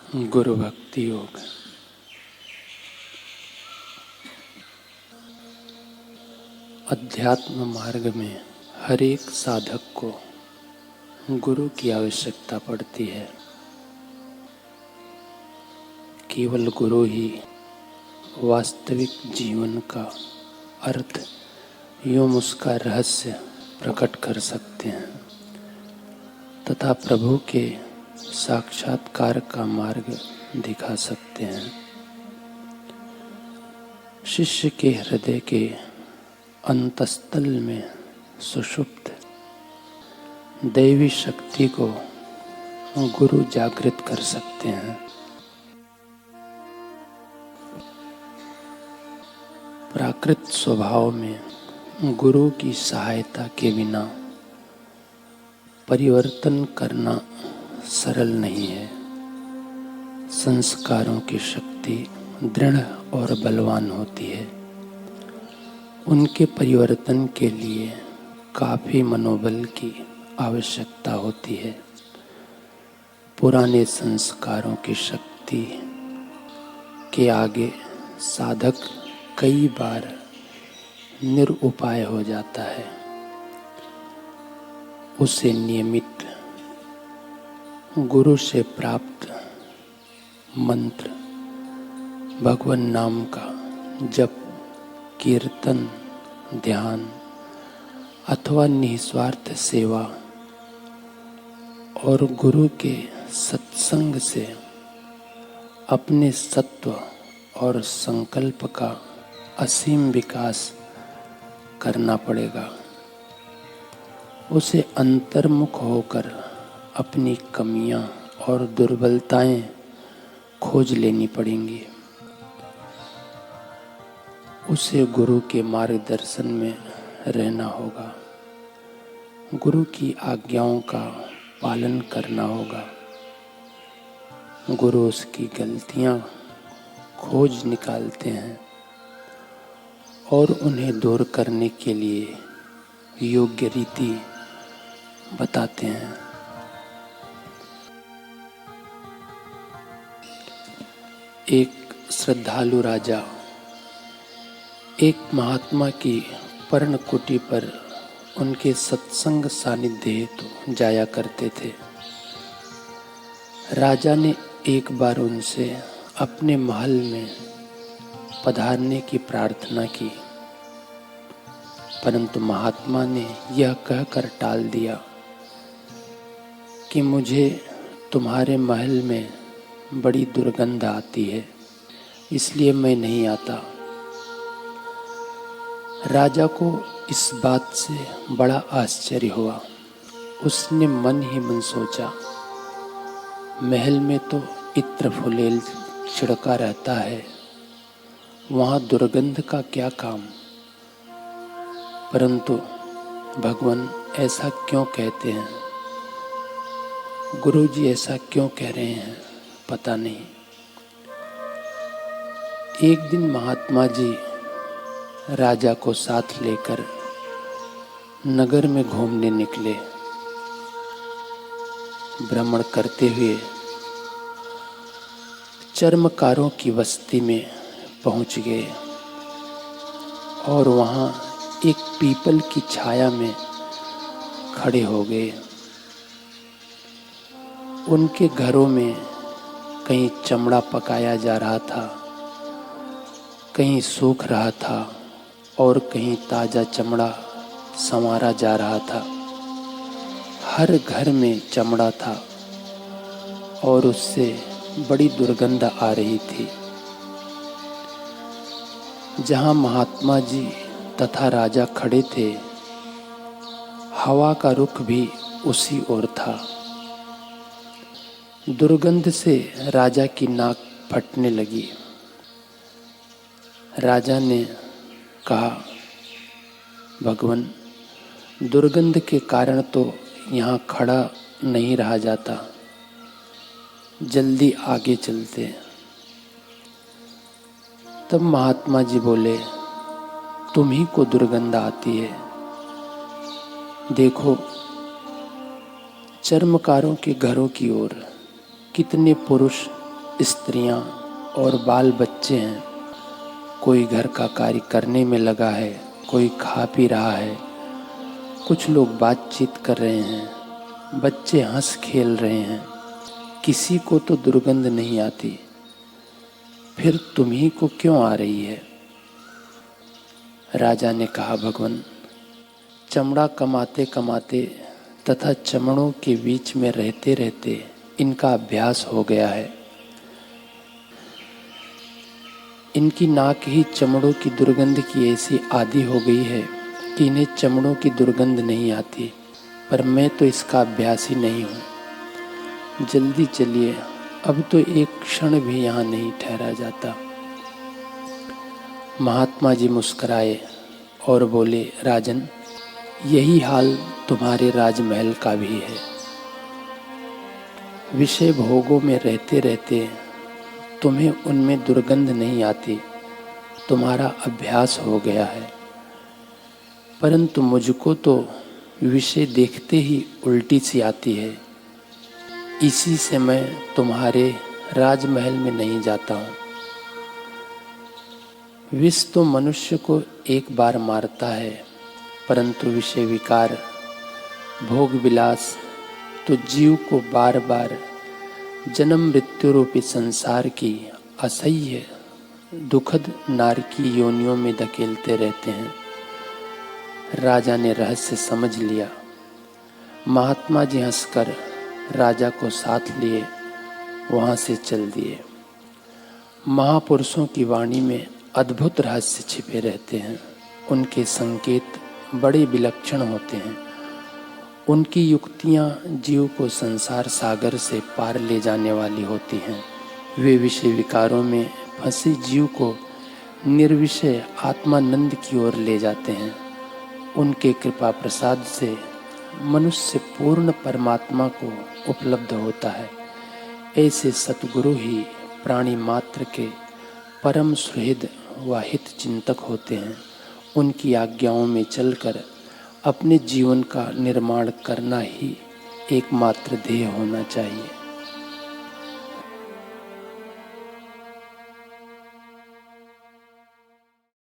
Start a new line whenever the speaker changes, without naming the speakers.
गुरु भक्ति योग। अध्यात्म मार्ग में हर एक साधक को गुरु की आवश्यकता पड़ती है। केवल गुरु ही वास्तविक जीवन का अर्थ एवं उसका रहस्य प्रकट कर सकते हैं तथा प्रभु के साक्षात्कार का मार्ग दिखा सकते हैं। शिष्य के हृदय के अंतस्थल में सुषुप्त दैवी शक्ति को गुरु जागृत कर सकते हैं। प्राकृत स्वभाव में गुरु की सहायता के बिना परिवर्तन करना सरल नहीं है। संस्कारों की शक्ति दृढ़ और बलवान होती है। उनके परिवर्तन के लिए काफी मनोबल की आवश्यकता होती है। पुराने संस्कारों की शक्ति के आगे साधक कई बार निरुपाय हो जाता है। उसे नियमित गुरु से प्राप्त मंत्र, भगवान नाम का जप, कीर्तन, ध्यान अथवा निस्वार्थ सेवा और गुरु के सत्संग से अपने सत्व और संकल्प का असीम विकास करना पड़ेगा। उसे अंतर्मुख होकर अपनी कमियां और दुर्बलताएं खोज लेनी पड़ेंगी। उसे गुरु के मार्गदर्शन में रहना होगा। गुरु की आज्ञाओं का पालन करना होगा। गुरु उसकी गलतियां खोज निकालते हैं और उन्हें दूर करने के लिए योग्य रीति बताते हैं। एक श्रद्धालु राजा एक महात्मा की पर्णकुटी पर उनके सत्संग सानिध्य हेतु जाया करते थे। राजा ने एक बार उनसे अपने महल में पधारने की प्रार्थना की, परंतु महात्मा ने यह कहकर टाल दिया कि मुझे तुम्हारे महल में बड़ी दुर्गंध आती है, इसलिए मैं नहीं आता। राजा को इस बात से बड़ा आश्चर्य हुआ। उसने मन ही मन सोचा, महल में तो इत्र फुलेल छिड़का रहता है, वहाँ दुर्गंध का क्या काम। परंतु भगवान ऐसा क्यों कहते हैं, गुरुजी ऐसा क्यों कह रहे हैं, पता नहीं। एक दिन महात्मा जी राजा को साथ लेकर नगर में घूमने निकले। भ्रमण करते हुए चर्मकारों की बस्ती में पहुंच गए और वहां एक पीपल की छाया में खड़े हो गए। उनके घरों में कहीं चमड़ा पकाया जा रहा था, कहीं सूख रहा था और कहीं ताजा चमड़ा संवारा जा रहा था। हर घर में चमड़ा था और उससे बड़ी दुर्गंध आ रही थी। जहाँ महात्मा जी तथा राजा खड़े थे, हवा का रुख भी उसी ओर था। दुर्गंध से राजा की नाक फटने लगी। राजा ने कहा, भगवान, दुर्गंध के कारण तो यहाँ खड़ा नहीं रहा जाता, जल्दी आगे चलते। तब महात्मा जी बोले, तुम्ही को दुर्गंध आती है, देखो चर्मकारों के घरों की ओर कितने पुरुष स्त्रियां और बाल बच्चे हैं। कोई घर का कार्य करने में लगा है, कोई खा पी रहा है, कुछ लोग बातचीत कर रहे हैं, बच्चे हंस खेल रहे हैं। किसी को तो दुर्गंध नहीं आती, फिर तुम्ही को क्यों आ रही है? राजा ने कहा, भगवान, चमड़ा कमाते कमाते तथा चमड़ों के बीच में रहते रहते इनका अभ्यास हो गया है। इनकी नाक ही चमड़ों की दुर्गंध की ऐसी आदी हो गई है कि इन्हें चमड़ों की दुर्गंध नहीं आती, पर मैं तो इसका अभ्यासी नहीं हूँ। जल्दी चलिए, अब तो एक क्षण भी यहाँ नहीं ठहरा जाता। महात्मा जी मुस्कुराए और बोले, राजन, यही हाल तुम्हारे राजमहल का भी है। विषय भोगों में रहते रहते तुम्हें उनमें दुर्गंध नहीं आती, तुम्हारा अभ्यास हो गया है। परंतु मुझको तो विषय देखते ही उल्टी सी आती है। इसी से मैं तुम्हारे राजमहल में नहीं जाता हूँ। विष तो मनुष्य को एक बार मारता है, परंतु विषय विकार, भोग विलास तो जीव को बार बार जन्म मृत्यु रूपी संसार की असह्य दुखद नारकी योनियों में धकेलते रहते हैं। राजा ने रहस्य समझ लिया। महात्मा जी हंसकर राजा को साथ लिए वहाँ से चल दिए। महापुरुषों की वाणी में अद्भुत रहस्य छिपे रहते हैं। उनके संकेत बड़े विलक्षण होते हैं। उनकी युक्तियाँ जीव को संसार सागर से पार ले जाने वाली होती हैं। वे विषय विकारों में फंसे जीव को निर्विषय आत्मानंद की ओर ले जाते हैं। उनके कृपा प्रसाद से मनुष्य पूर्ण परमात्मा को उपलब्ध होता है। ऐसे सतगुरु ही प्राणी मात्र के परम सुहृद व हित चिंतक होते हैं। उनकी आज्ञाओं में चलकर अपने जीवन का निर्माण करना ही एकमात्र ध्येय होना चाहिए।